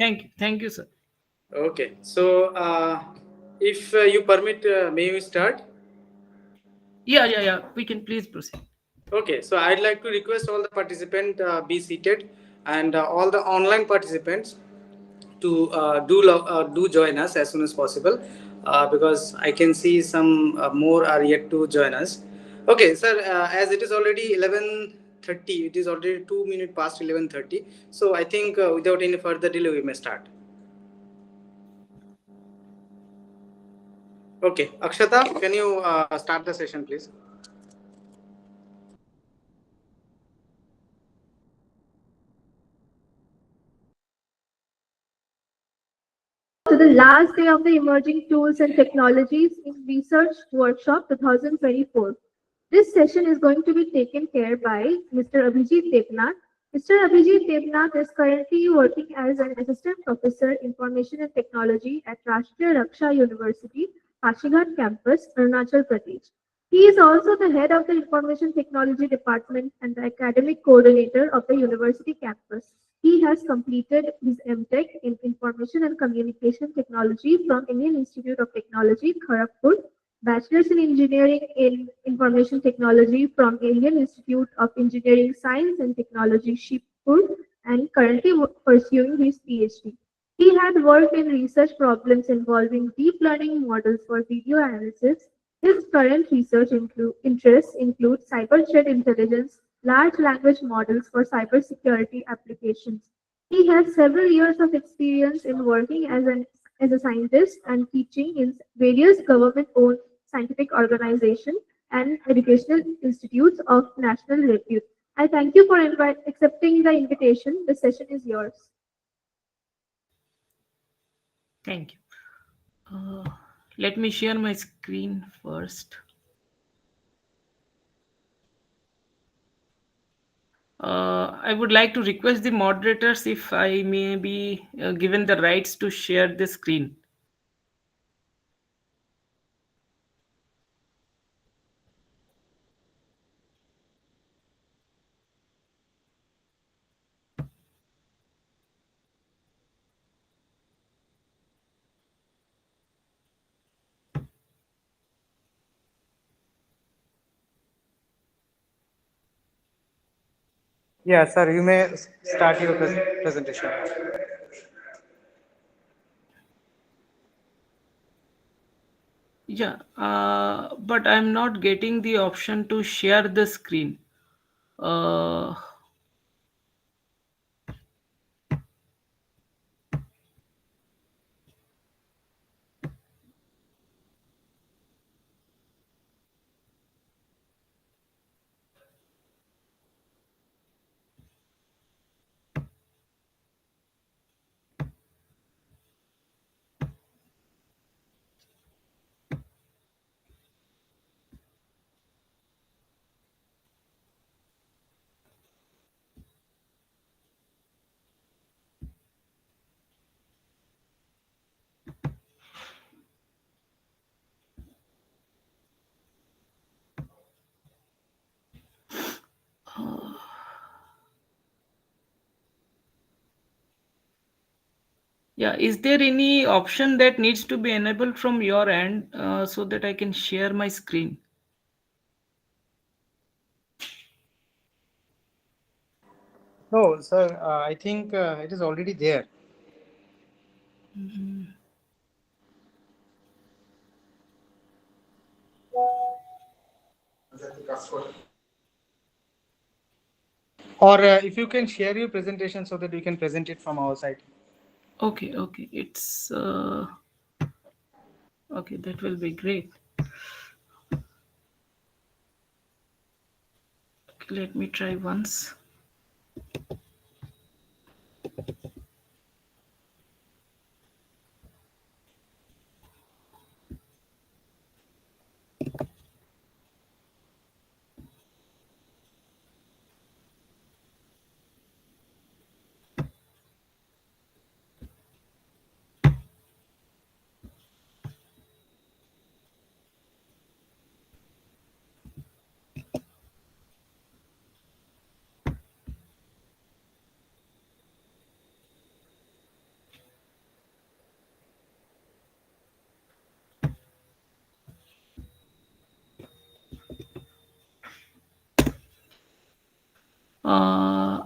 Thank you, sir. Okay, so if you permit, may we start? Yeah. We can please proceed. Okay, so I'd like to request all the participants be seated, and all the online participants to do join us as soon as possible, because I can see some more are yet to join us. Okay, sir. As it is already 11:30, it is already 2 minutes past 11:30. So I think without any further delay, we may start. Okay, Akshata, can you start the session, please? To the last day of the Emerging Tools and Technologies in Research Workshop 2024. This session is going to be taken care by Mr. Abhijit Debnath. Mr. Abhijit Debnath is currently working as an Assistant Professor in Information and Technology at Rashtriya Raksha University, Pasighat campus, Arunachal Pradesh. He is also the head of the Information Technology Department and the academic coordinator of the university campus. He has completed his MTech in Information and Communication Technology from Indian Institute of Technology, Kharagpur, Bachelor's in Engineering in Information Technology from Indian Institute of Engineering Science and Technology, Shibpur, and currently pursuing his PhD. He had worked in research problems involving deep learning models for video analysis. His current research interests include cyber threat intelligence, large language models for cybersecurity applications. He has several years of experience in working as a scientist and teaching in various government-owned scientific organizations and educational institutes of national repute. I thank you for accepting the invitation. The session is yours. Thank you. Let me share my screen first. I would like to request the moderators if I may be given the rights to share the screen. Yeah, sir, you may start your presentation. Yeah, but I'm not getting the option to share the screen. Uh, yeah, is there any option that needs to be enabled from your end so that I can share my screen? No, sir, I think it is already there. Or if you can share your presentation so that we can present it from our side. Okay, it's okay. That will be great. Okay, let me try once.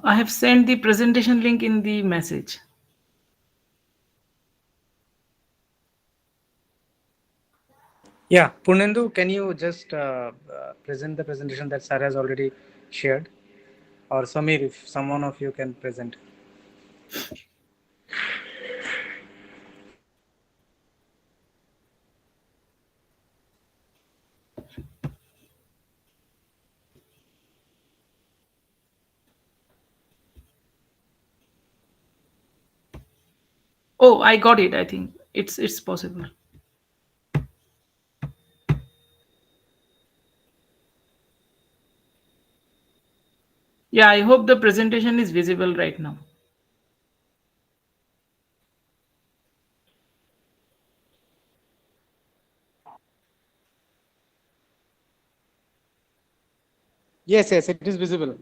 I have sent the presentation link in the message. Yeah, Punendu, can you just present the presentation that Sir has already shared? Or Samir, if someone of you can present. Oh, I got it. I think it's possible. Yeah, I hope the presentation is visible right now. Yes, yes, it is visible.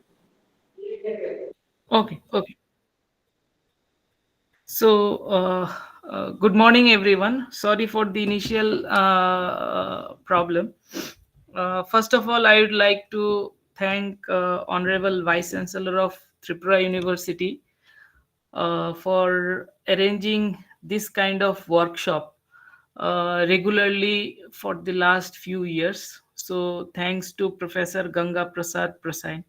Okay, okay. So, good morning, everyone. Sorry for the initial problem. First of all, I would like to thank Honorable Vice Chancellor of Tripura University for arranging this kind of workshop regularly for the last few years. So, thanks to Professor Ganga Prasad Prasad.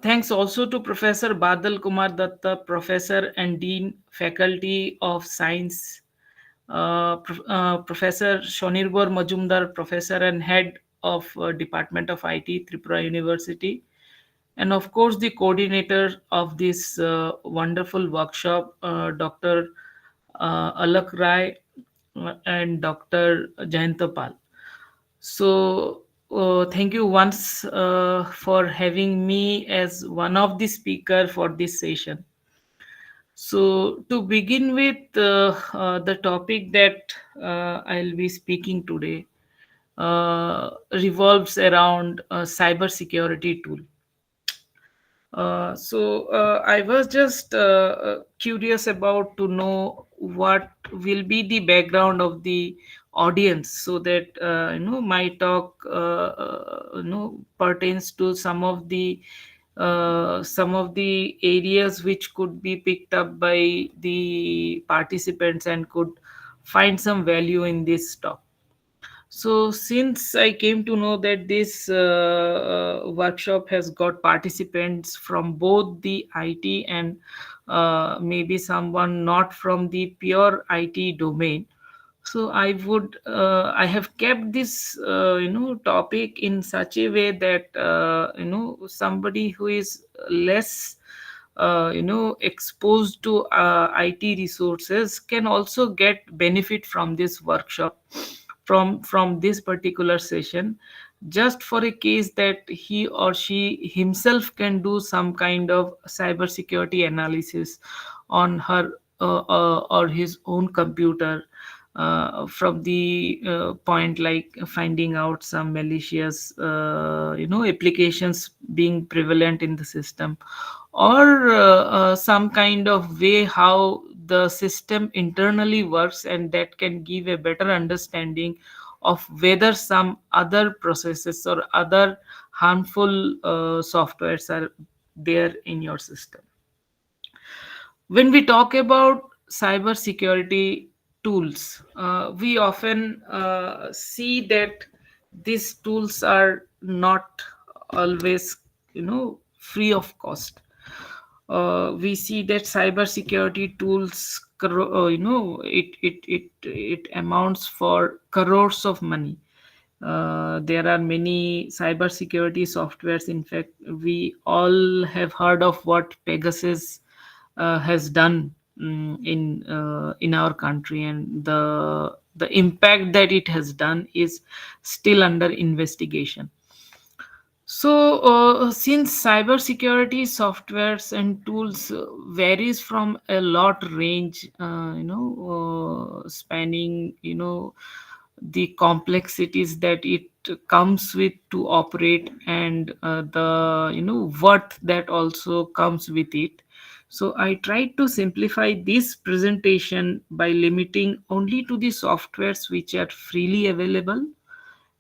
Thanks also to Professor Badal Kumar Datta, Professor and Dean, Faculty of Science, Professor Shonirbor Majumdar, Professor and Head of Department of IT, Tripura University, and of course the coordinator of this wonderful workshop, Dr. Alak Rai and Dr. Jayantapal. So, thank you once for having me as one of the speaker for this session. So, to begin with, the topic that I'll be speaking today revolves around cyber security tool. I was just curious about to know what will be the background of the audience, so that my talk pertains to some of the areas which could be picked up by the participants and could find some value in this talk. So, since I came to know that this workshop has got participants from both the IT and maybe someone not from the pure IT domain, so I have kept this topic in such a way that somebody who is less exposed to IT resources can also get benefit from this workshop, from this particular session, just for a case that he or she himself can do some kind of cybersecurity analysis on her or his own computer, from the point like finding out some malicious applications being prevalent in the system, or some kind of way how the system internally works, and that can give a better understanding of whether some other processes or other harmful softwares are there in your system. When we talk about cyber security tools, we often see that these tools are not always free of cost. We see that cyber security tools it amounts for crores of money. There are many cybersecurity softwares. In fact, we all have heard of what Pegasus has done, in our country, and the impact that it has done is still under investigation. So, since cybersecurity softwares and tools varies from a lot range, spanning, the complexities that it comes with to operate, and the worth that also comes with it. So, I tried to simplify this presentation by limiting only to the softwares which are freely available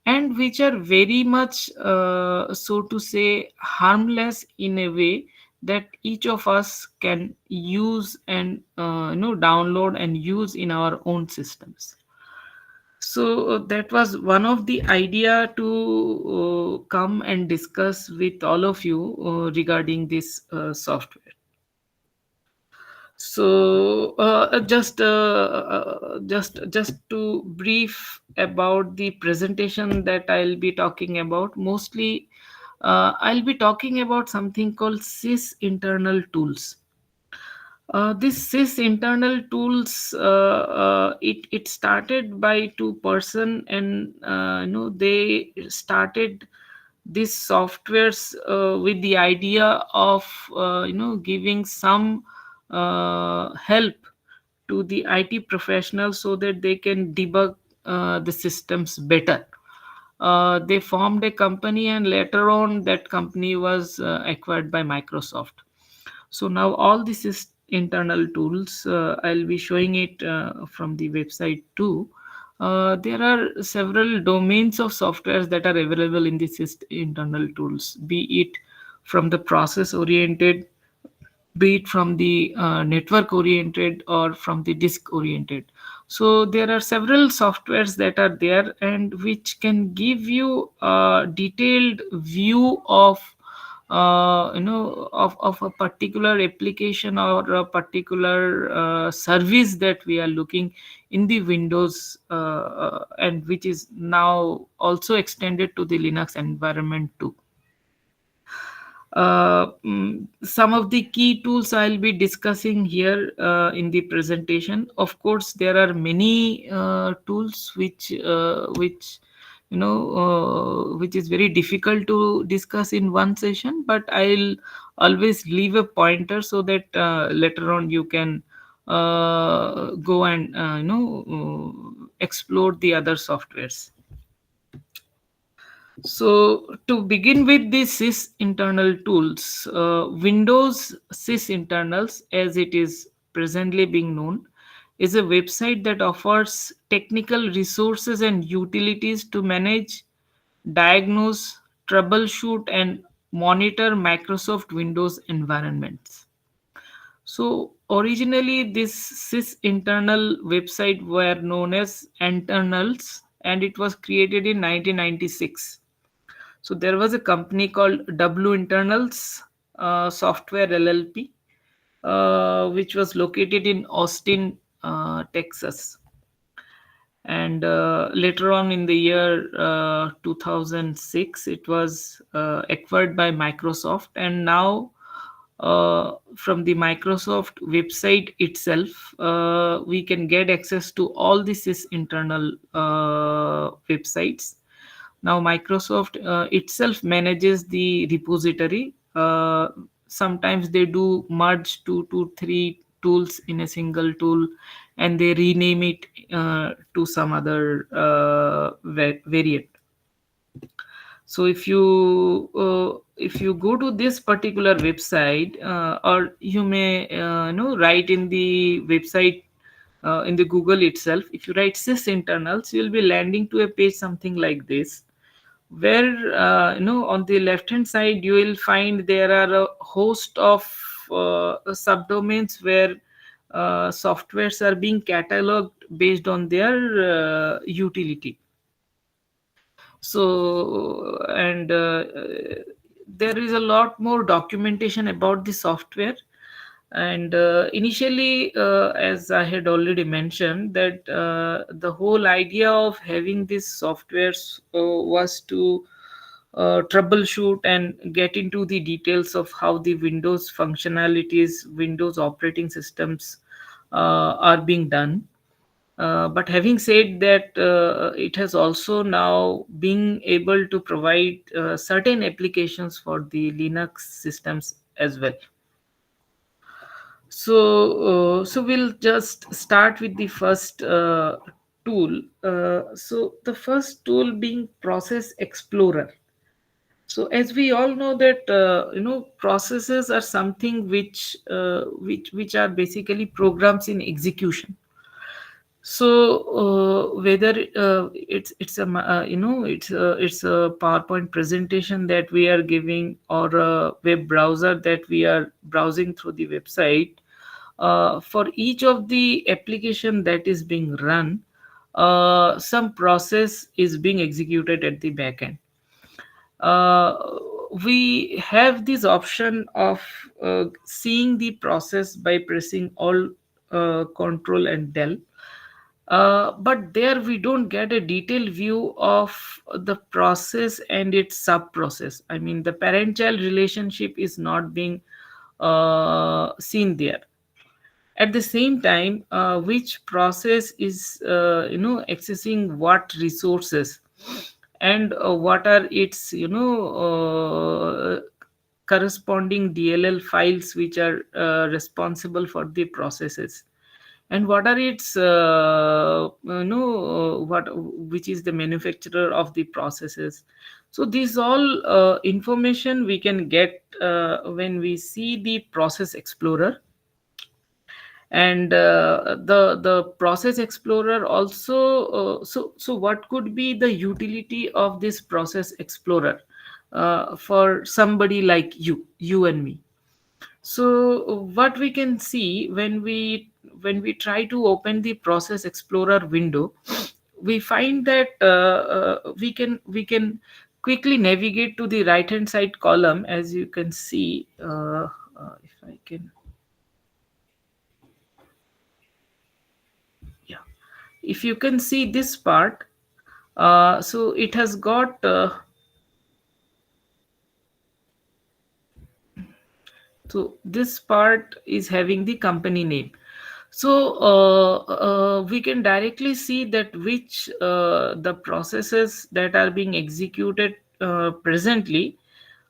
and which are very much, so to say, harmless in a way, that each of us can use and download and use in our own systems. So that was one of the idea to come and discuss with all of you regarding this software. So just to brief about the presentation that I'll be talking about, mostly I'll be talking about something called sys internal tools. This sys internal tools, it started by two person, and they started these softwares with the idea of giving some help to the IT professionals so that they can debug the systems better. They formed a company, and later on that company was acquired by Microsoft. So now all this is internal tools. I'll be showing it from the website too. There are several domains of softwares that are available in this internal tools, be it from the process oriented, be it from the network oriented, or from the disk oriented. So there are several softwares that are there, and which can give you a detailed view of of a particular application or a particular service that we are looking in the Windows, and which is now also extended to the Linux environment too. Some of the key tools I'll be discussing here in the presentation. Of course, there are many tools which which is very difficult to discuss in one session, but I'll always leave a pointer so that later on you can go and explore the other softwares. So to begin with the sys internal tools, Windows sys internals, as it is presently being known, is a website that offers technical resources and utilities to manage, diagnose, troubleshoot, and monitor Microsoft Windows environments. So originally, this sys internal website were known as internals, and it was created in 1996. So there was a company called W Internals Software LLP, which was located in Austin, Texas. And later on in the year 2006, it was acquired by Microsoft. And now, from the Microsoft website itself, we can get access to all this internal websites. Now Microsoft itself manages the repository. Sometimes they do merge two to three tools in a single tool, and they rename it to some other variant. So if you go to this particular website, or you may write in the website, in the Google itself, if you write sys internals, you'll be landing to a page something like this, where on the left hand side you will find there are a host of subdomains where softwares are being cataloged based on their utility. So, and there is a lot more documentation about the software. And initially, as I had already mentioned, that the whole idea of having these softwares was to troubleshoot and get into the details of how the Windows functionalities, Windows operating systems are being done. But having said that, it has also now been able to provide certain applications for the Linux systems as well. So we'll just start with the first tool. So the first tool being Process Explorer. So as we all know that processes are something which are basically programs in execution. So whether it's a it's a PowerPoint presentation that we are giving, or a web browser that we are browsing through the website, for each of the application that is being run, some process is being executed at the back end. uh, we have this option of seeing the process by pressing all control and del. But there we don't get a detailed view of the process and its sub process. I mean, the parent child relationship is not being seen there. At the same time, which process is accessing what resources, and what are its corresponding DLL files which are responsible for the processes, and what are its what which is the manufacturer of the processes. So these all information we can get when we see the process explorer. And the process explorer also, so what could be the utility of this process explorer for somebody like you and me? So what we can see when we try to open the process explorer window, we find that we can quickly navigate to the right hand side column. As you can see, if I can, yeah, if you can see this part, so it has got so this part is having the company name. So we can directly see that which the processes that are being executed presently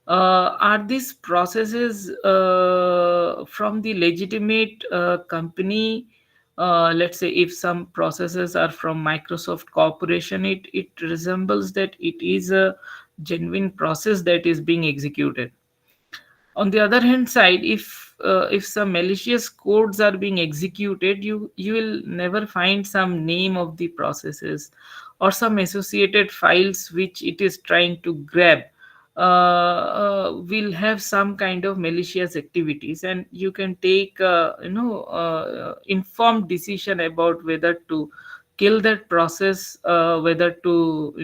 are these processes from the legitimate company. Let's say if some processes are from Microsoft Corporation, it resembles that it is a genuine process that is being executed. On the other hand side, if some malicious codes are being executed, you will never find some name of the processes or some associated files which it is trying to grab. Will have some kind of malicious activities, and you can take informed decision about whether to kill that process, whether to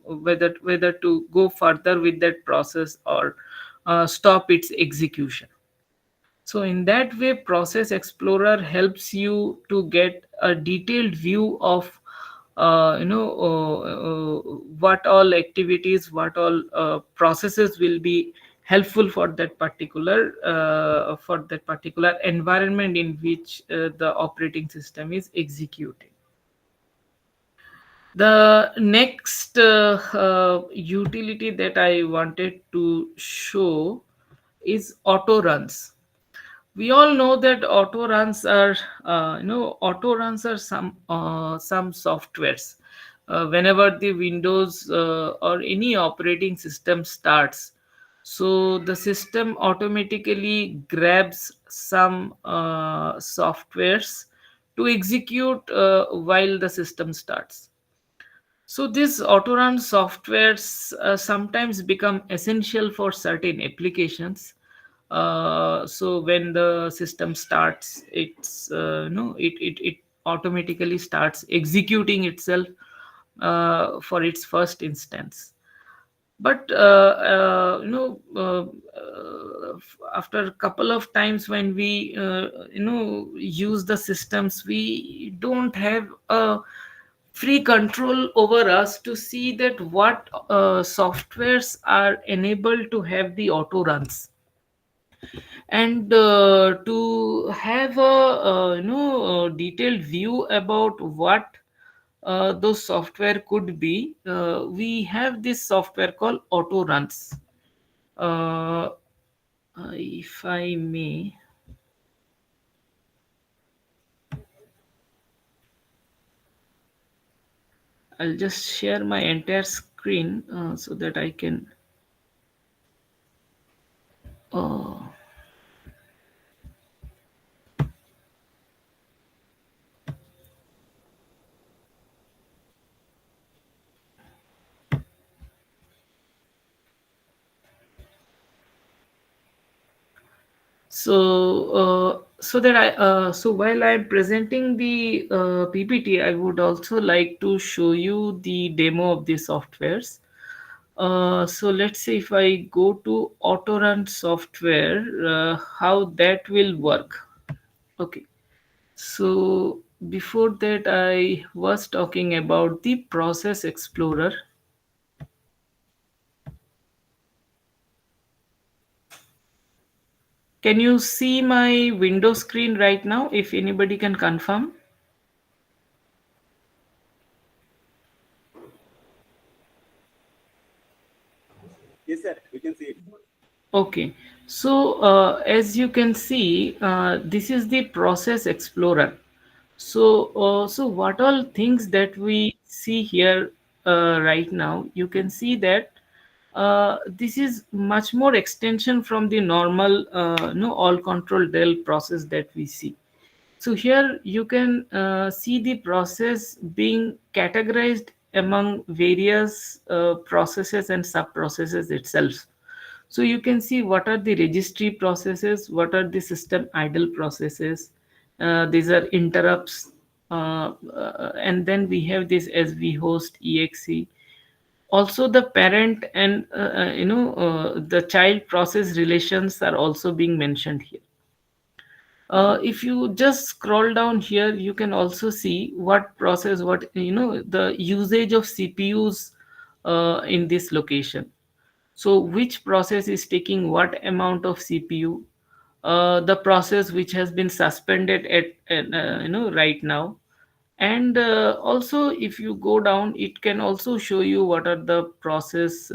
whether to go further with that process, or stop its execution. So in that way, process explorer helps you to get a detailed view of what all activities, what all processes will be helpful for that particular environment in which the operating system is executing. The next utility that I wanted to show is auto runs. We all know that auto runs are some softwares. Whenever the Windows or any operating system starts, so the system automatically grabs some softwares to execute while the system starts. So these autorun softwares sometimes become essential for certain applications. So when the system starts, it automatically starts executing itself for its first instance. But after a couple of times when we use the systems, we don't have a free control over us to see that what softwares are enabled to have the auto runs. And to have a detailed view about what those software could be, we have this software called auto runs. uh, if I may, I'll just share my entire screen so that I can uh, So while I'm presenting the PPT, I would also like to show you the demo of the softwares. So let's say if I go to autorun software, how that will work. Okay. So before that, I was talking about the process explorer. Can you see my window screen right now? If anybody can confirm. Yes, sir. We can see it. Okay, so as you can see, this is the process explorer. So what all things that we see here right now, you can see that this is much more extension from the normal, all control del process that we see. So here you can see the process being categorized among various processes and sub processes itself. So you can see what are the registry processes, what are the system idle processes. These are interrupts, and then we have this SV host exe. Also, the parent and the child process relations are also being mentioned here. If you just scroll down here, you can also see what process, what the usage of CPUs in this location. So which process is taking what amount of CPU? The process which has been suspended at right now. And also, if you go down, it can also show you what are the process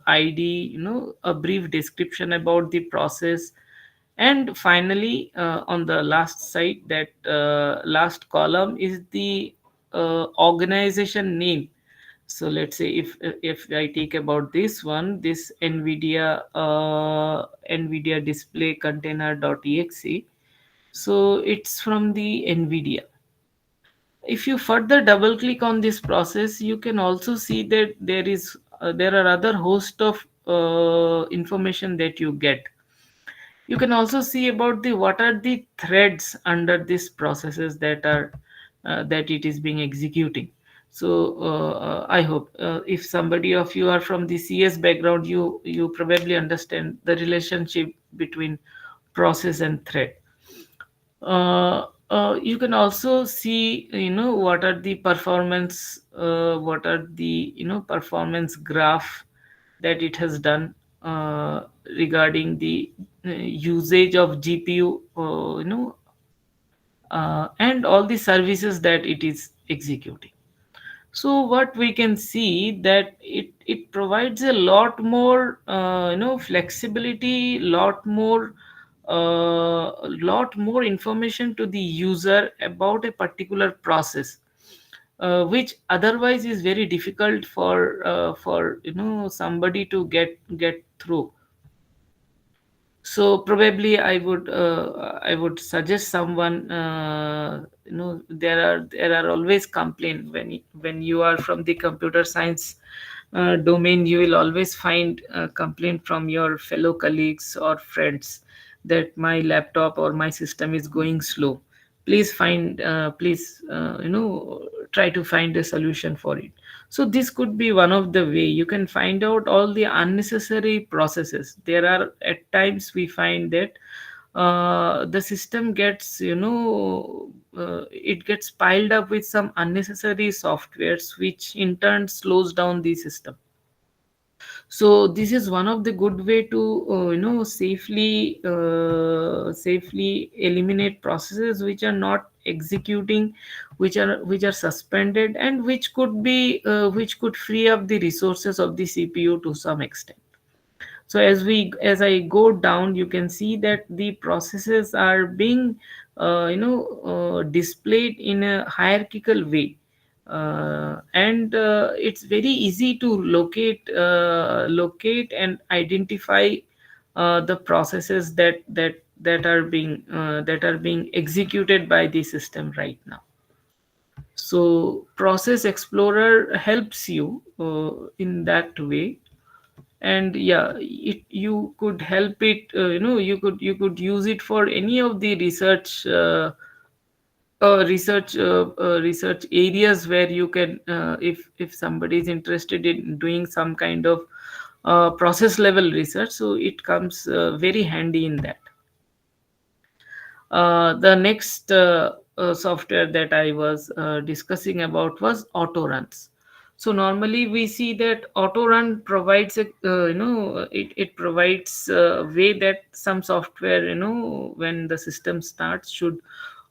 ID, a brief description about the process. And finally, on the last side, that last column is the organization name. So let's say if I take about this one, this NVIDIA display container.exe. So it's from the NVIDIA. If you further double click on this process, you can also see that there are other host of information that you get. You can also see about the what are the threads under these processes that are that it is being executing. So I hope if somebody of you are from the CS background, you probably understand the relationship between process and thread. You can also see, what are the performance, what are the performance graph that it has done regarding the usage of GPU, and all the services that it is executing. So what we can see that it provides a lot more flexibility, lot more information to the user about a particular process, which otherwise is very difficult for somebody to get through. So probably I would suggest someone, there are always complaint when you are from the computer science domain. You will always find complaint from your fellow colleagues or friends that my laptop or my system is going slow. Please try to find a solution for it. So this could be one of the way you can find out all the unnecessary processes. There are at times we find that the system gets, it gets piled up with some unnecessary softwares, which in turn slows down the system. So this is one of the good way to safely eliminate processes which are not executing, which are suspended, and which could free up the resources of the CPU to some extent. So as I go down, you can see that the processes are being displayed in a hierarchical way. And it's very easy to locate and identify the processes that are being executed by the system right now. So process explorer helps you in that way. And yeah, you could help it, you could use it for any of the research areas where you can, if somebody is interested in doing some kind of process level research, so it comes very handy in that. The next software that I was discussing about was autoruns. So normally we see that autorun provides it provides a way that some software, when the system starts, should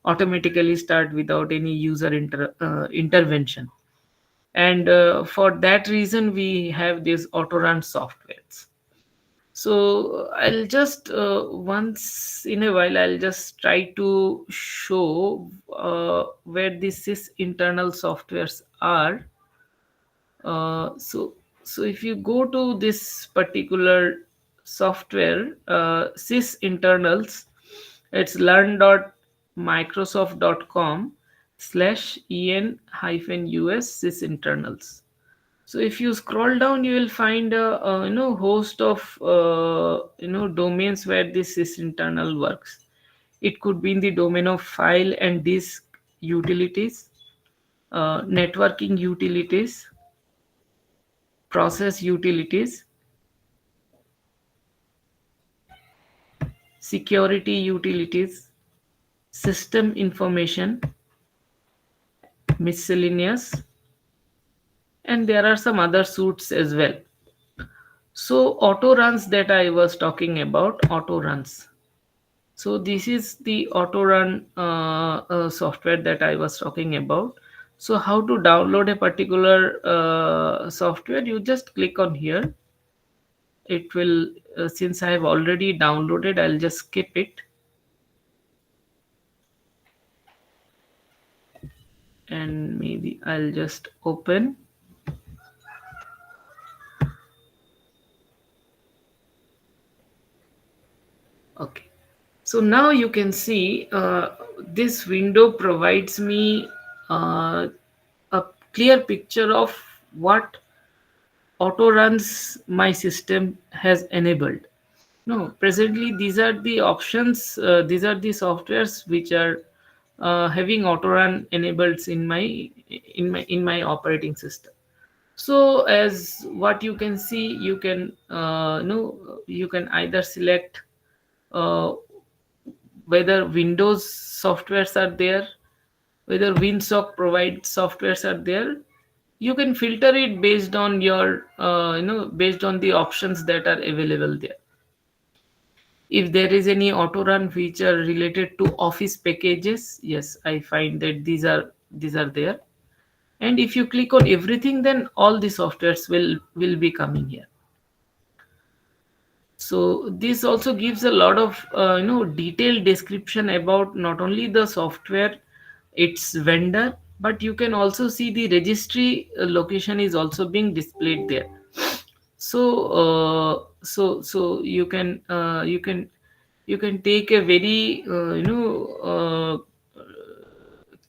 automatically start without any user intervention. And for that reason we have these autorun softwares. So I'll just once in a while I'll just try to show where this sys internal softwares are. So if you go to this particular software, sys internals, it's learn.microsoft.com/en-us sys internals. So if you scroll down, you will find a host of domains where this is internal works. It could be in the domain of file and disk utilities, networking utilities, process utilities, security utilities, system information, miscellaneous, and there are some other suites as well. So auto runs that I was talking about, auto runs. So this is the autorun software that I was talking about. So how to download a particular software? You just click on here. It will, since I have already downloaded, I'll just skip it, and maybe I'll just open. Okay. So now you can see this window provides me a clear picture of what auto runs my system has enabled. No, presently these are the options, these are the softwares which are having auto run enabled in my operating system. So as what you can see, you can you can either select uh, whether Windows softwares are there, whether WinSock provides softwares are there. You can filter it based on your based on the options that are available there. If there is any auto run feature related to office packages, yes, I find that these are there. And if you click on everything, then all the softwares will be coming here. So this also gives a lot of detailed description about not only the software, its vendor, but you can also see the registry location is also being displayed there. So you can take a very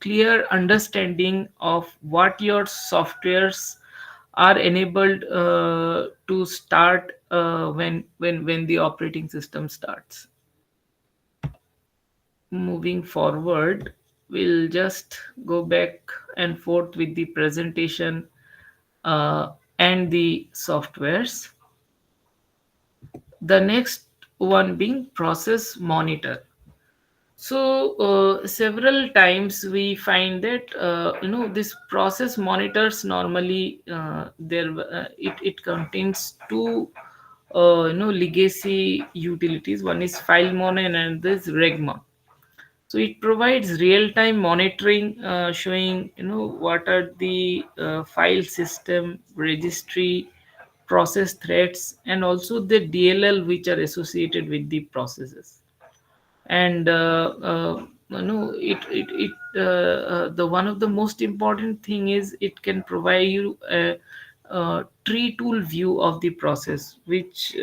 clear understanding of what your softwares are enabled to start when the operating system starts. Moving forward, we'll just go back and forth with the presentation and the softwares. The next one being process monitor. So several times we find that this process monitors normally it contains two legacy utilities. One is filemon and another is regmon. So it provides real-time monitoring, showing what are the file system, registry, process threads, and also the DLL which are associated with the processes. And the one of the most important thing is it can provide you a tree tool view of the process, which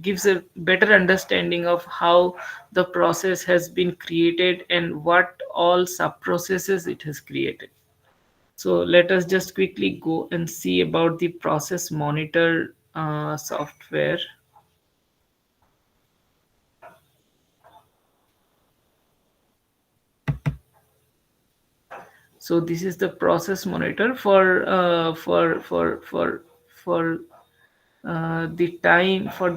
gives a better understanding of how the process has been created and what all sub processes it has created. So let us just quickly go and see about the process monitor software. So this is the process monitor for the time for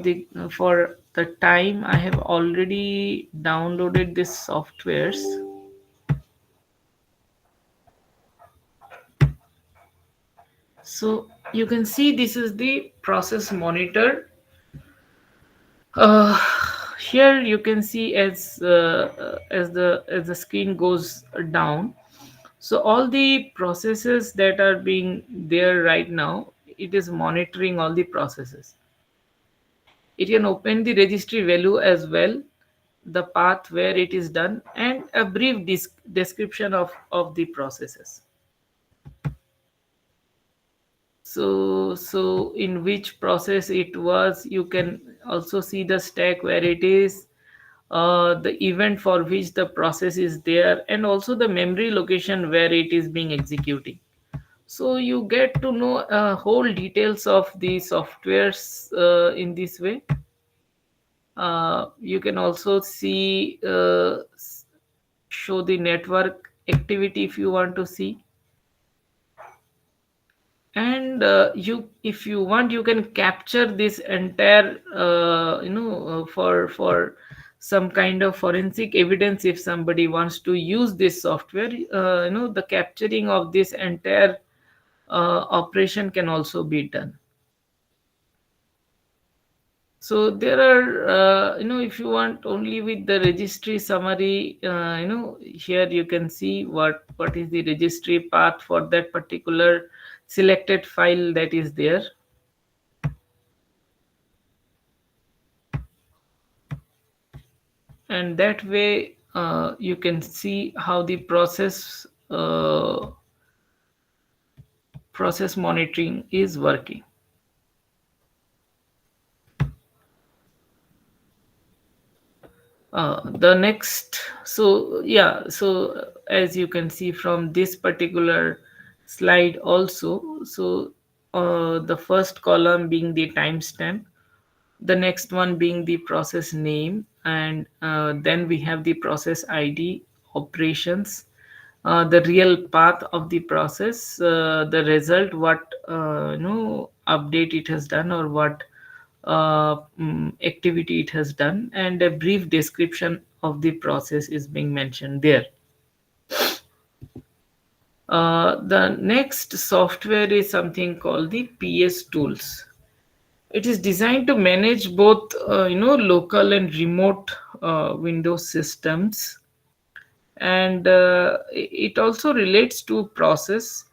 the time I have already downloaded this softwares. So you can see this is the process monitor. uh, Here you can see as the screen goes down, so all the processes that are being there right now, it is monitoring all the processes. It can open the registry value as well, the path where it is done, and a brief description of the processes. So in which process it was, you can also see the stack where it is, the event for which the process is there, and also the memory location where it is being executing. So you get to know whole details of the softwares in this way. You can also see show the network activity if you want to see. And you if you want, you can capture this entire for some kind of forensic evidence. If somebody wants to use this software, the capturing of this entire operation can also be done. So there are if you want only with the registry summary, here you can see what is the registry path for that particular selected file that is there. And that way you can see how the process monitoring is working. The next, so yeah, so as you can see from this particular slide also, so the first column being the timestamp, the next one being the process name, and then we have the process id, operations, the real path of the process, the result, what update it has done, or what activity it has done, and a brief description of the process is being mentioned there. The next software is something called the ps tools. It is designed to manage both local and remote windows systems, and it also relates to process.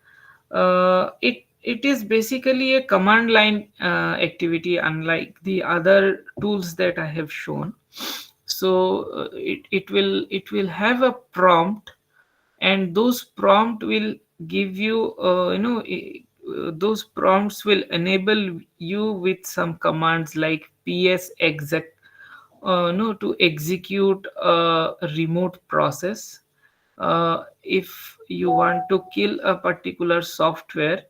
It is basically a command line activity, unlike the other tools that I have shown. So it will have a prompt, and those prompt will give you those prompts will enable you with some commands like ps exec no to execute a remote process. If you want to kill a particular software,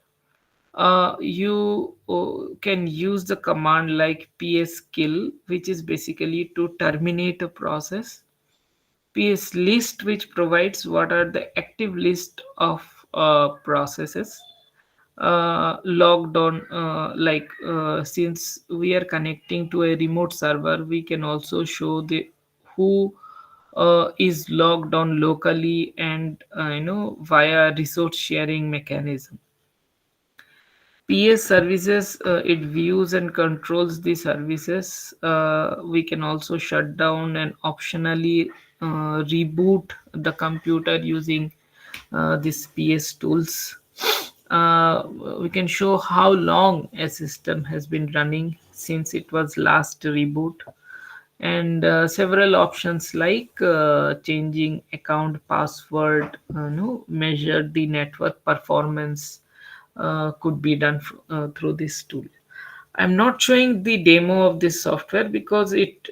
you can use the command like ps kill, which is basically to terminate a process. ps list, which provides what are the active list of processes logged on, since we are connecting to a remote server, we can also show the who is logged on locally, and via resource sharing mechanism. ps services, it views and controls the services. We can also shut down and optionally reboot the computer using this ps tools. uh, we can show how long a system has been running since it was last reboot, and several options like changing account password, measure the network performance, could be done through this tool. I'm not showing the demo of this software because it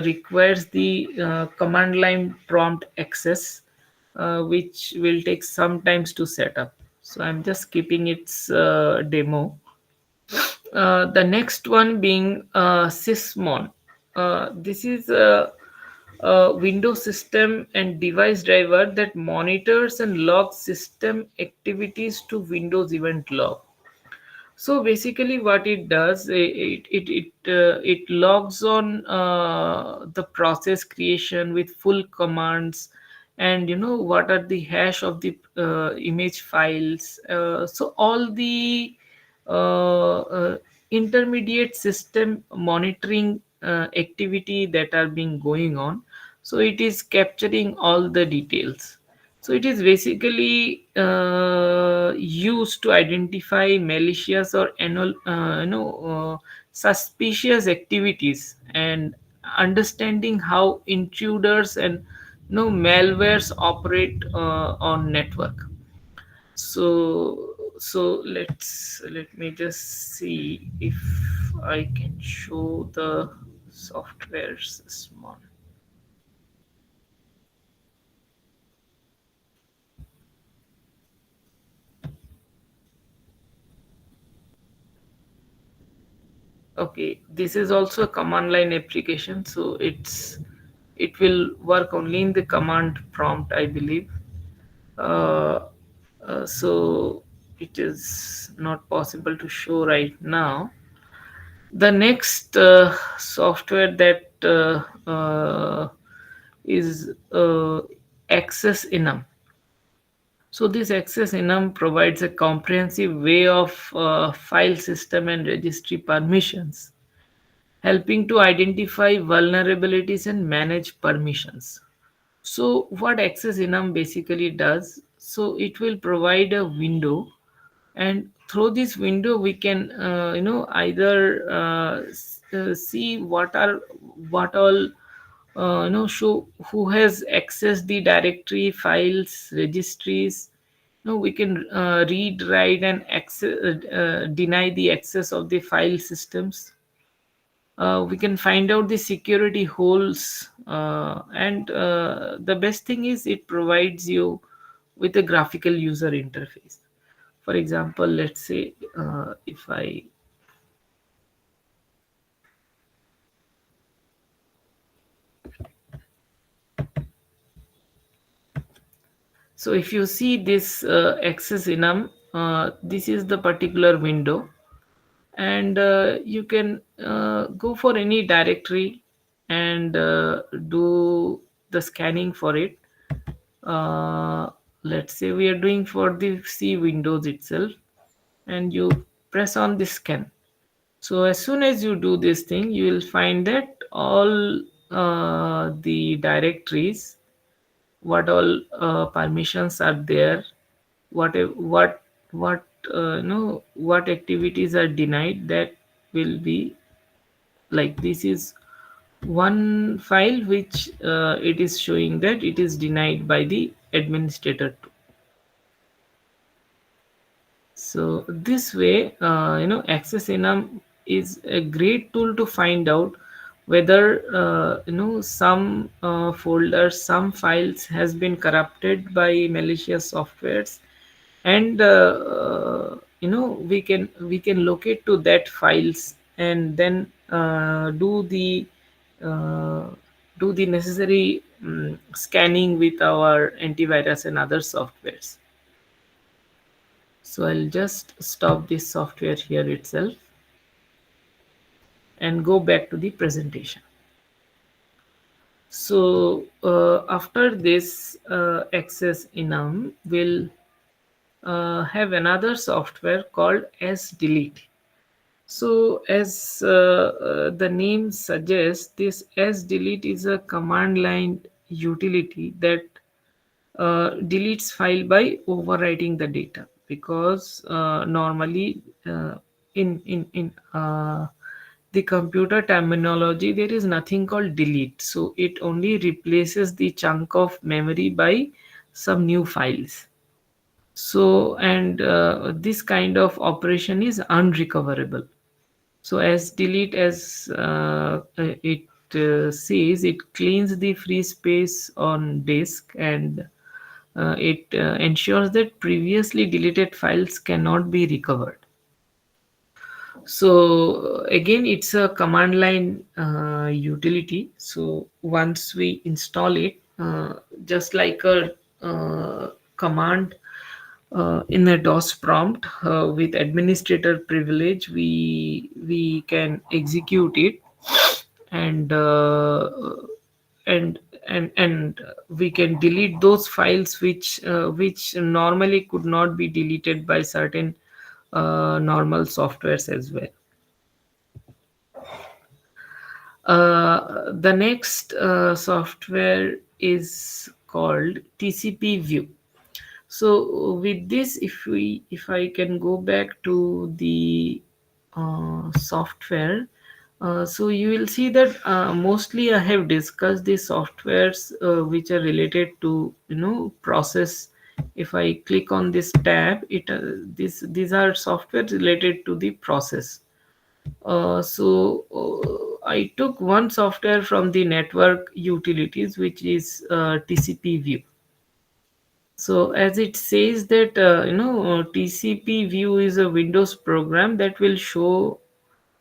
requires the command line prompt access, which will take some times to set up. So I'm just skipping its demo. The next one being Sysmon. This is a Windows system and device driver that monitors and logs system activities to Windows event log. So basically, what it does, it logs on the process creation with full commands, and what are the hash of the image files. So all the intermediate system monitoring activity that are being going on. So it is capturing all the details. So it is basically used to identify malicious or suspicious activities, and understanding how intruders and malwares operate on network. Let me just see if I can show the software small. Okay, this is also a command line application, so it will work only in the command prompt, I believe. uh, so it is not possible to show right now. The next software that is Access Enum. So this Access Enum provides a comprehensive way of file system and registry permissions, helping to identify vulnerabilities and manage permissions. So what Access Enum basically does, so it will provide a window, and through this window we can either see what all show who has accessed the directory files registries. We can read, write, and access, deny the access of the file systems. We can find out the security holes, and the best thing is it provides you with a graphical user interface. For example, let's say if I so if you see this access enum, this is the particular window, and you can go for any directory and do the scanning for it. uh, let's say we are doing for the C Windows itself, and you press on the scan. So as soon as you do this thing, you will find that all the directories, what all permissions are there, what what activities are denied. That will be like this is one file which it is showing that it is denied by the administrator too. So this way, Access Enum is a great tool to find out whether some folders, some files has been corrupted by malicious softwares, and we can locate to that files, and then uh, do the necessary scanning with our antivirus and other softwares. So I'll just stop this software here itself and go back to the presentation. So after this Access Enum, will have another software called Delete. So as the name suggests, this Delete is a command line utility that deletes file by overwriting the data, because normally in the computer terminology there is nothing called delete, so it only replaces the chunk of memory by some new files. So, and this kind of operation is unrecoverable. So as delete, as it says, it cleans the free space on disk, and it ensures that previously deleted files cannot be recovered. So again, it's a command line utility. So once we install it, just like a command in a DOS prompt with administrator privilege, we can execute it, and and and we can delete those files which normally could not be deleted by certain normal softwares as well. The next software is called TCP view. So with this, if I can go back to the software, so you will see that mostly I have discussed the softwares which are related to process. If I click on this tab, it these are softwares related to the process. I took one software from the network utilities, which is TCP view. So as it says that TCP view is a Windows program that will show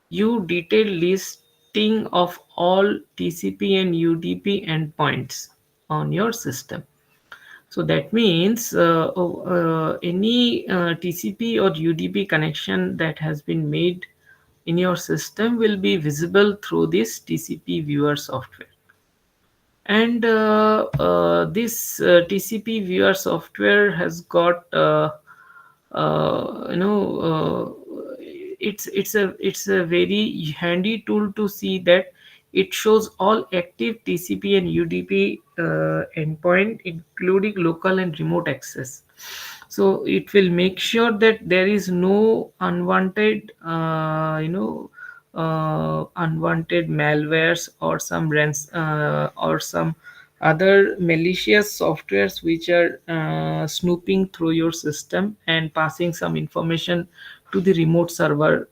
you detailed listing of all TCP and UDP endpoints on your system. So that means any TCP or UDP connection that has been made in your system will be visible through this TCP viewer software. And this TCP viewer software has got uh, you know it's a very handy tool to see that it shows all active TCP and UDP endpoint, including local and remote access. So it will make sure that there is no unwanted unwanted malwares or or some other malicious softwares which are snooping through your system and passing some information to the remote server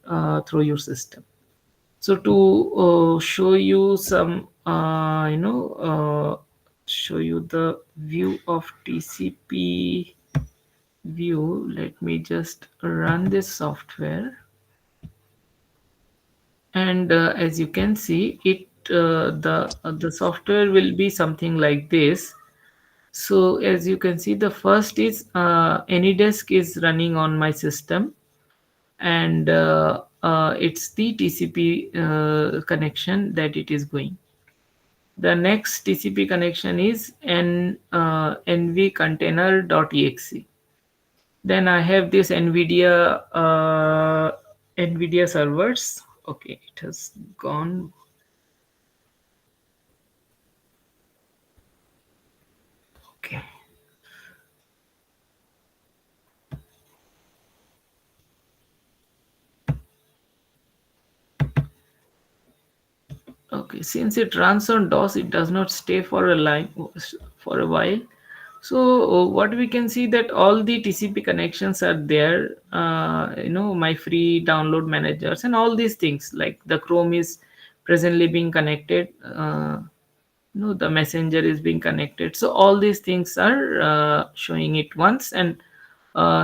through your system. So to show you some show you the view of TCP view, let me just run this software. And as you can see, the software will be something like this. So as you can see, the first is AnyDesk is running on my system, and it's the TCP connection that it is going. The next TCP connection is nvcontainer.exe. Then I have this NVIDIA servers. Okay, it has gone. Okay. Okay, since it runs on DOS, it does not stay for for a while. So what we can see that all the TCP connections are there. My free download managers and all these things, like the Chrome is presently being connected. The Messenger is being connected. So all these things are showing it once, and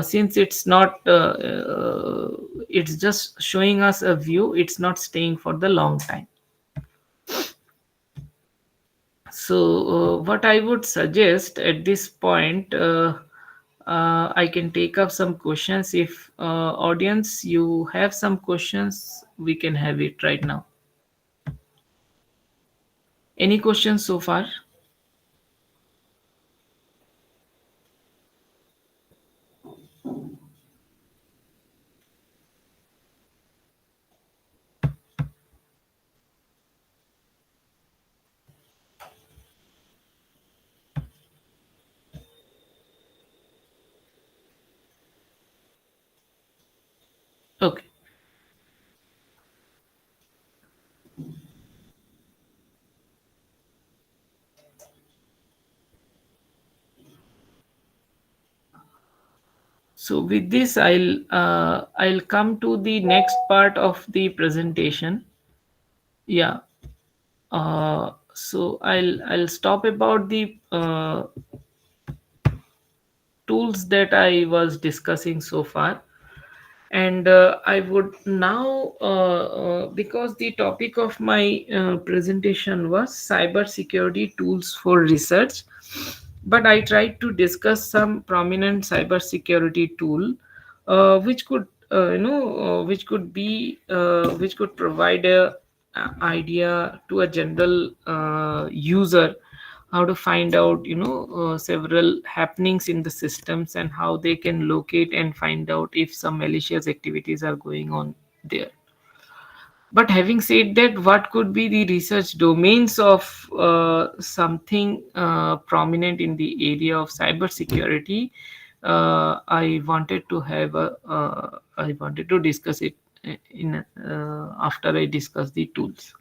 since it's just showing us a view. It's not staying for the long time. So, what I would suggest at this point, I can take up some questions. If audience, you have some questions, we can have it right now. Any questions so far? Okay. So with this, I'll come to the next part of the presentation. Yeah. So I'll stop about the tools that I was discussing so far, And I would now, because the topic of my presentation was cybersecurity tools for research, but I tried to discuss some prominent cybersecurity tool, which could, which could provide a idea to a general user, how to find out, several happenings in the systems and how they can locate and find out if some malicious activities are going on there. But having said that, what could be the research domains of something prominent in the area of cybersecurity? I wanted to discuss it in after I discuss the tools.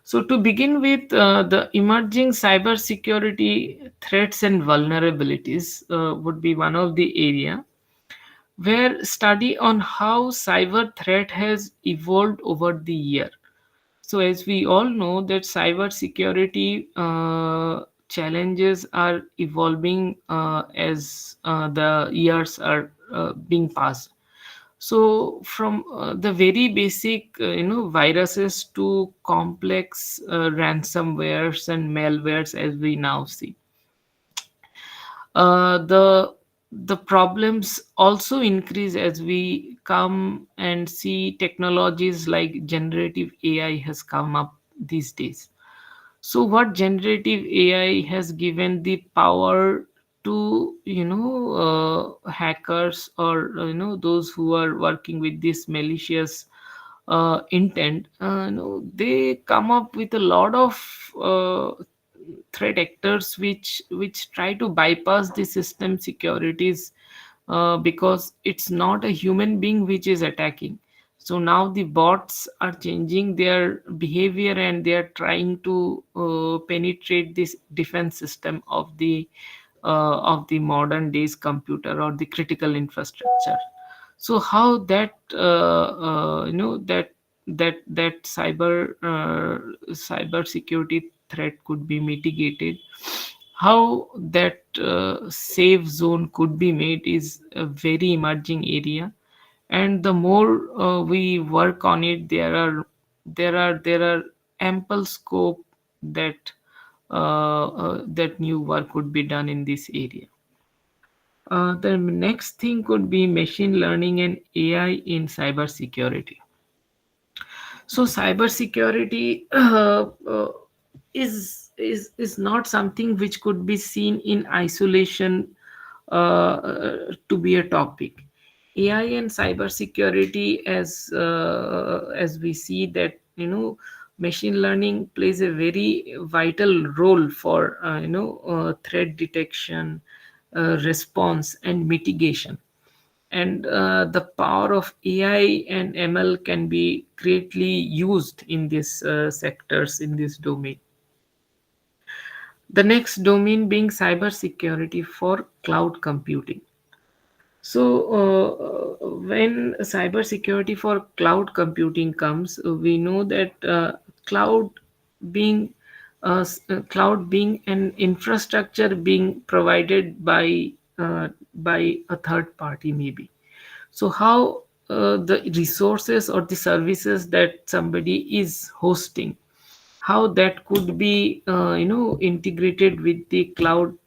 So, to begin with, the emerging cybersecurity threats and vulnerabilities would be one of the area where study on how cyber threat has evolved over the year. So, as we all know, that cybersecurity challenges are evolving as the years are being passed. So from the very basic viruses to complex ransomwares and malwares, as we now see, the problems also increase as we come and see technologies like generative AI has come up these days. So what generative AI has given the power to hackers, or those who are working with this malicious intent, they come up with a lot of threat actors which try to bypass the system securities, because it's not a human being which is attacking. So now the bots are changing their behavior and they are trying to penetrate this defense system of the modern days computer or the critical infrastructure. So how that that cyber security threat could be mitigated, how that safe zone could be made, is a very emerging area. And the more we work on it, there are ample scope that that new work could be done in this area. The next thing could be machine learning and AI in cybersecurity. So cybersecurity is not something which could be seen in isolation to be a topic. AI and cybersecurity, as we see that machine learning plays a very vital role for threat detection, response, and mitigation. And the power of AI and ML can be greatly used in these sectors, in this domain. The next domain being cybersecurity for cloud computing. So, when cybersecurity for cloud computing comes, we know that cloud being cloud being an infrastructure being provided by a third party, maybe. So how the resources or the services that somebody is hosting, how that could be integrated with the cloud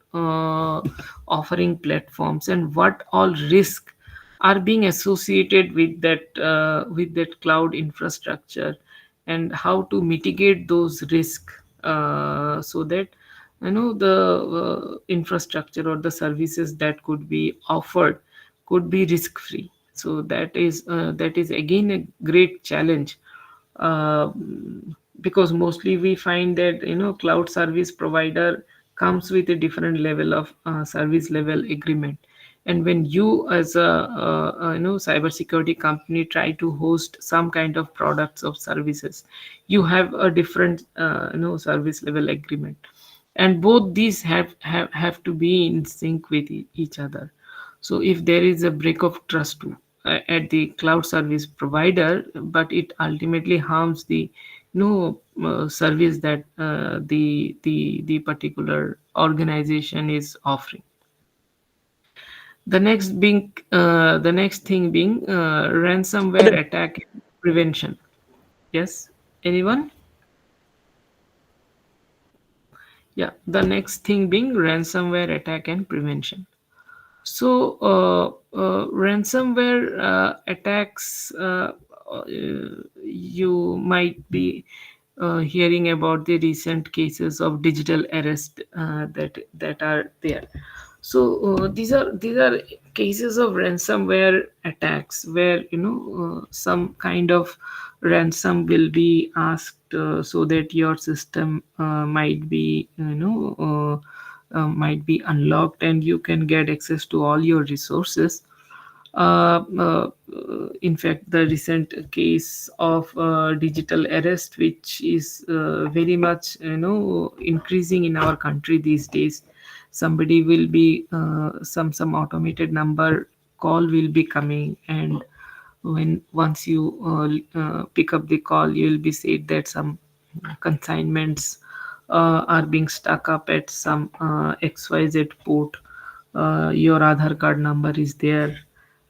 offering platforms, and what all risk are being associated with that cloud infrastructure, and how to mitigate those risks, so that the infrastructure or the services that could be offered could be risk free. So that is again a great challenge, uh, because mostly we find that cloud service provider comes with a different level of service level agreement. And when you as a cybersecurity company try to host some kind of products or services, you have a different service level agreement, and both these have to be in sync with each other. So if there is a break of trust at the cloud service provider, but it ultimately harms the service that the particular organization is offering. The next thing being ransomware attack prevention. Yes, anyone? Yeah, the next thing being ransomware attack and prevention. So, ransomware attacks, you might be hearing about the recent cases of digital arrest that are there. So these are cases of ransomware attacks where some kind of ransom will be asked so that your system might be might be unlocked and you can get access to all your resources. In fact, the recent case of digital arrest, which is very much increasing in our country these days. Somebody will be some automated number call will be coming, and when once you pick up the call, you will be said that some consignments are being stuck up at some XYZ port. Your Aadhaar card number is there,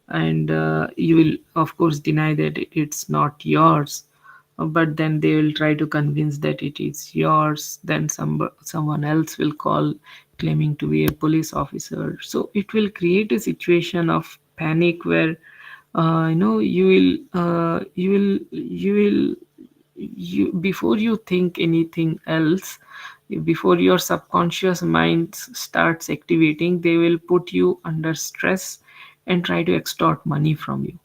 and you will of course deny that it's not yours. But then they will try to convince that it is yours. Then someone else will call claiming to be a police officer. So it will create a situation of panic where you before you think anything else, before your subconscious mind starts activating, they will put you under stress and try to extort money from you.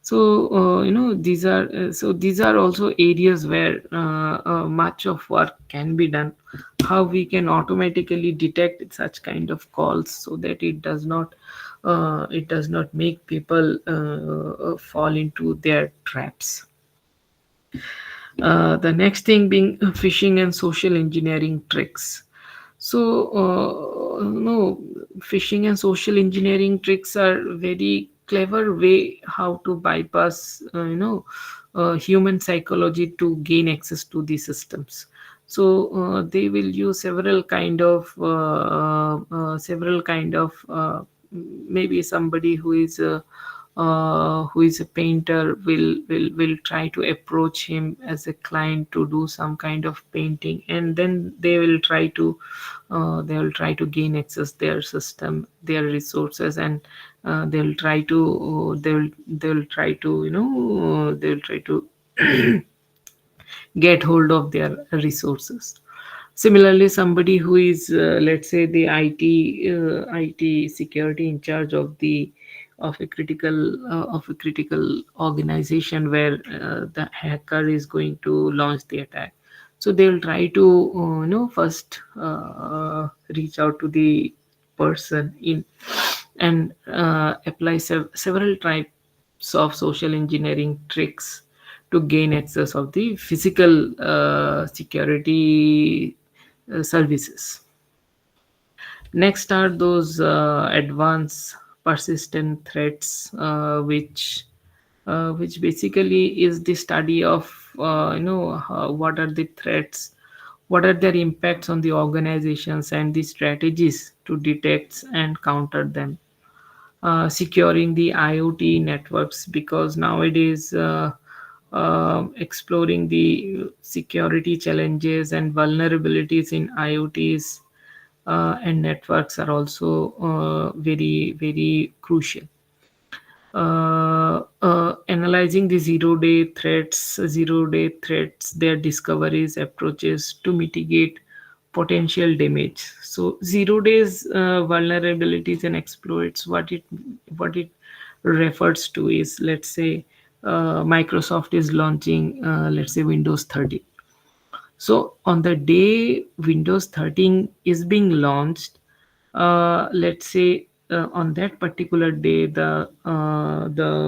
So these are also areas where much of work can be done. How we can automatically detect such kind of calls so that it does not make people fall into their traps. The next thing being phishing and social engineering tricks. So, no, phishing and social engineering tricks are very clever way how to bypass, human psychology to gain access to these systems. So they will use several kind of maybe somebody who is a painter will try to approach him as a client to do some kind of painting, and then they will try to gain access their system, their resources, and they will try to they will try to get hold of their resources. Similarly, somebody who is, let's say, the IT security in charge of a critical organization where the hacker is going to launch the attack. So they will try to first reach out to the person in and apply several types of social engineering tricks to gain access of the physical security services. Next are those advanced persistent threats, which basically is the study of what are the threats, what are their impacts on the organizations, and the strategies to detect and counter them. Securing the IoT networks, because nowadays exploring the security challenges and vulnerabilities in IoTs and networks are also very crucial. Analyzing the zero day threats, their discoveries, approaches to mitigate potential damage. So zero days vulnerabilities and exploits, what it refers to is, let's say, Microsoft is launching, let's say, Windows 13. So on the day Windows 13 is being launched, let's say on that particular day, the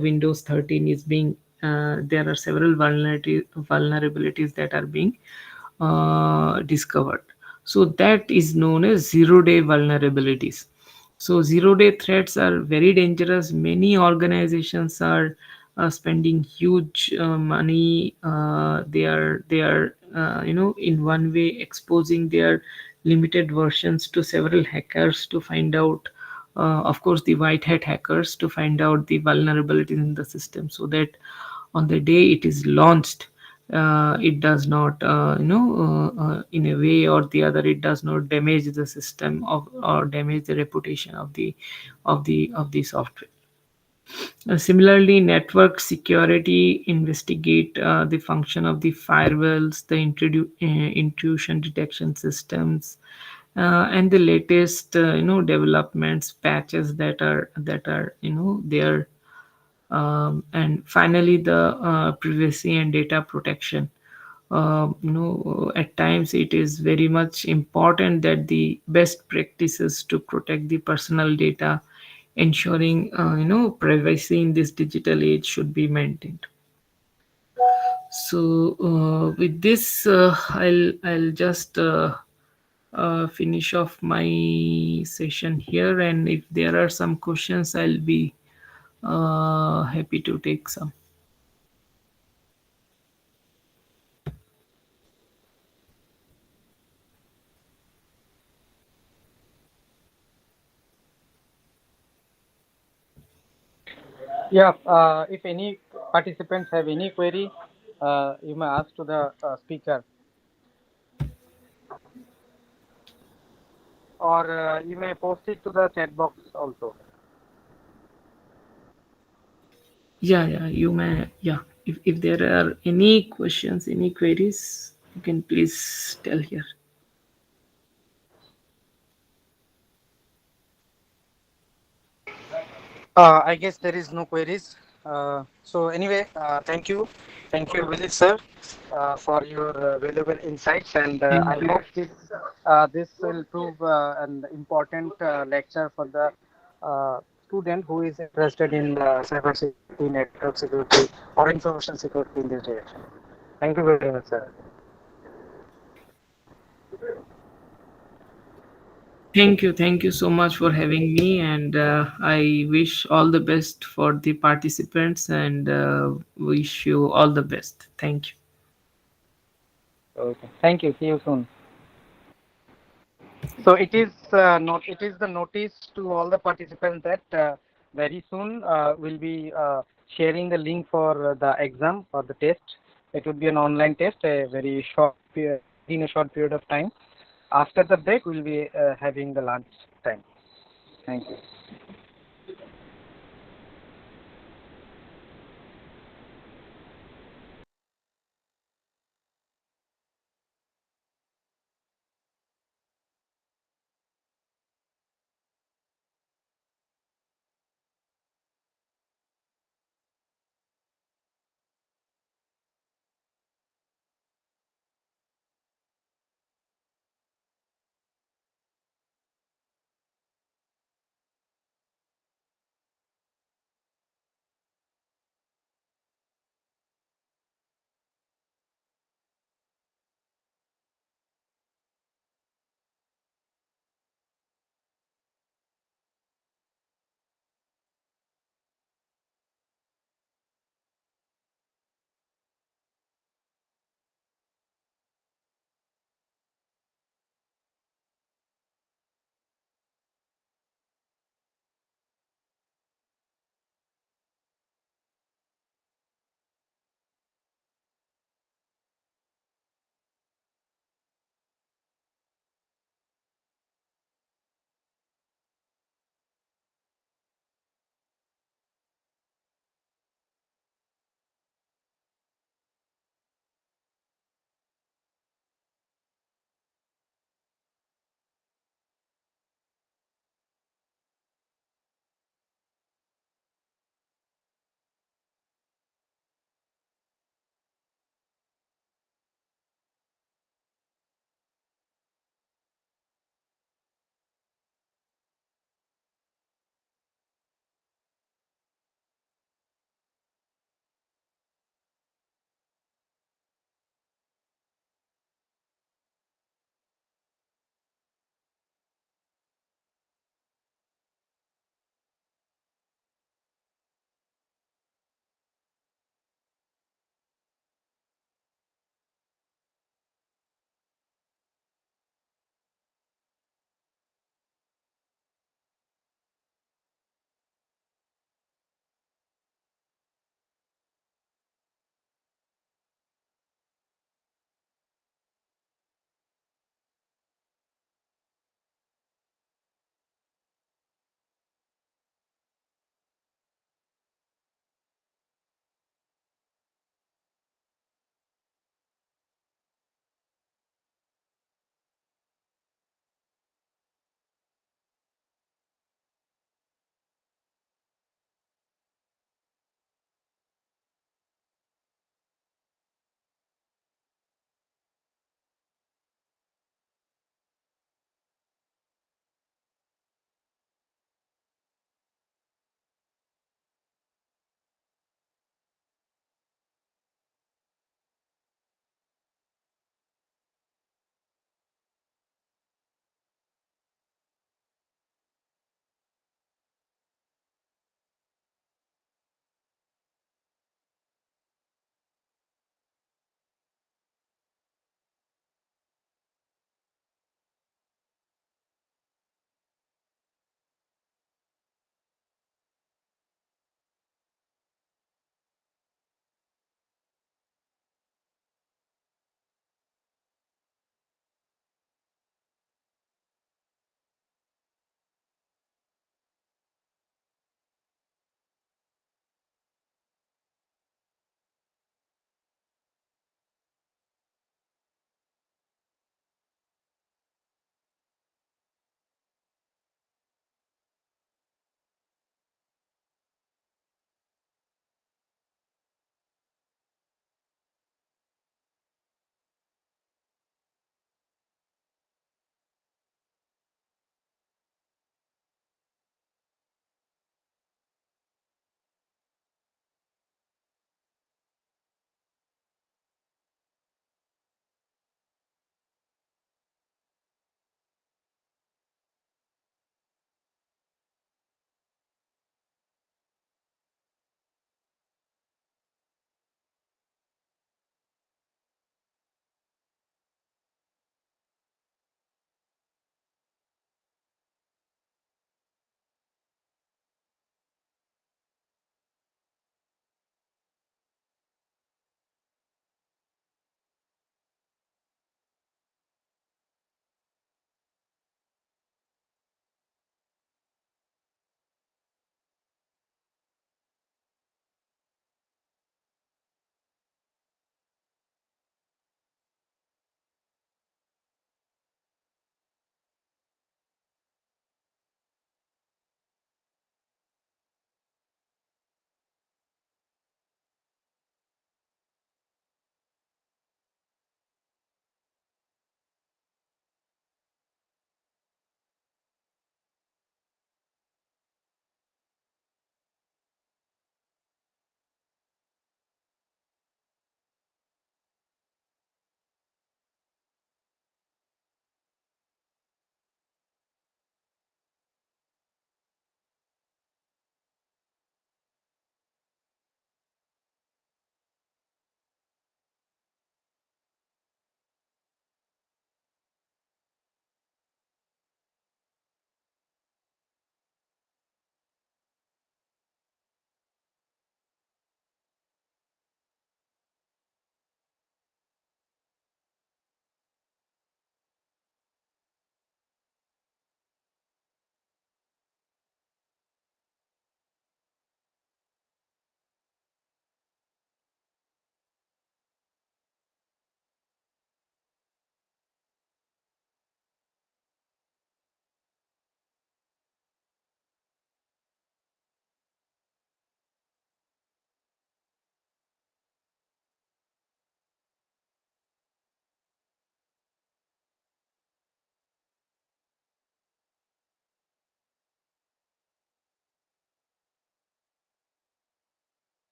Windows 13 is being there are several vulnerabilities that are being discovered. So that is known as zero-day vulnerabilities. So zero-day threats are very dangerous. Many organizations are spending huge money. They are in one way exposing their limited versions to several hackers to find out of course, the white hat hackers to find out the vulnerabilities in the system, so that on the day it is launched, it does not, in a way or the other, it does not damage the system of or damage the reputation of the software. Similarly, network security investigate the function of the firewalls, the intrusion detection systems, and the latest developments, patches that are there. And finally, the privacy and data protection. At times it is very much important that the best practices to protect the personal data, ensuring privacy in this digital age, should be maintained. So with this, I'll just finish off my session here, and if there are some questions, I'll be happy to take some. Yeah, if any participants have any query, you may ask to the speaker, or you may post it to the chat box also. Yeah, you may. Yeah, if there are any questions, any queries, you can please tell here. I guess there is no queries. So anyway, thank you, Abhijit sir, for your valuable insights, and I Thank you. hope this will prove an important lecture for the uh, student who is interested in cybersecurity, network security, or information security in this direction. Thank you very much, sir. Thank you so much for having me, and I wish all the best for the participants, and wish you all the best. Thank you. Okay. Thank you. See you soon. So it is it is the notice to all the participants that very soon we'll be sharing the link for the exam or the test. It would be an online test, a very short period, in a short period of time. After the break, we'll be having the lunch time. Thank you.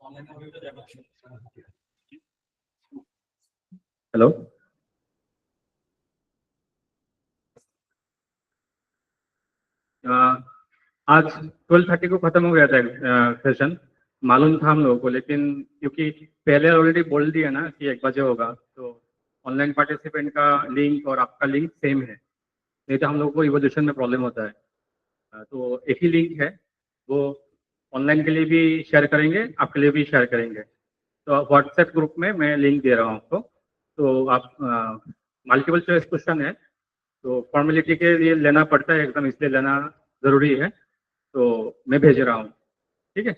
Hello, आज 12:30 को खत्म हो गया था session, मालूम था हम लोगों को, लेकिन क्योंकि पहले ऑलरेडी बोल दिया ना कि 1 बजे होगा, तो ऑनलाइन पार्टिसिपेंट का लिंक और आपका लिंक सेम है, नहीं तो हम लोगों को इवोल्यूशन में प्रॉब्लम होता है। तो एक ही लिंक है, वो ऑनलाइन के लिए भी शेयर करेंगे, आपके लिए भी शेयर करेंगे। तो व्हाट्सएप ग्रुप में मैं लिंक दे रहा हूँ आपको, तो आप मल्टीपल चॉइस क्वेश्चन है, तो फॉर्मेलिटी के लिए लेना पड़ता है एकदम, इसलिए लेना ज़रूरी है, तो मैं भेज रहा हूँ, ठीक है।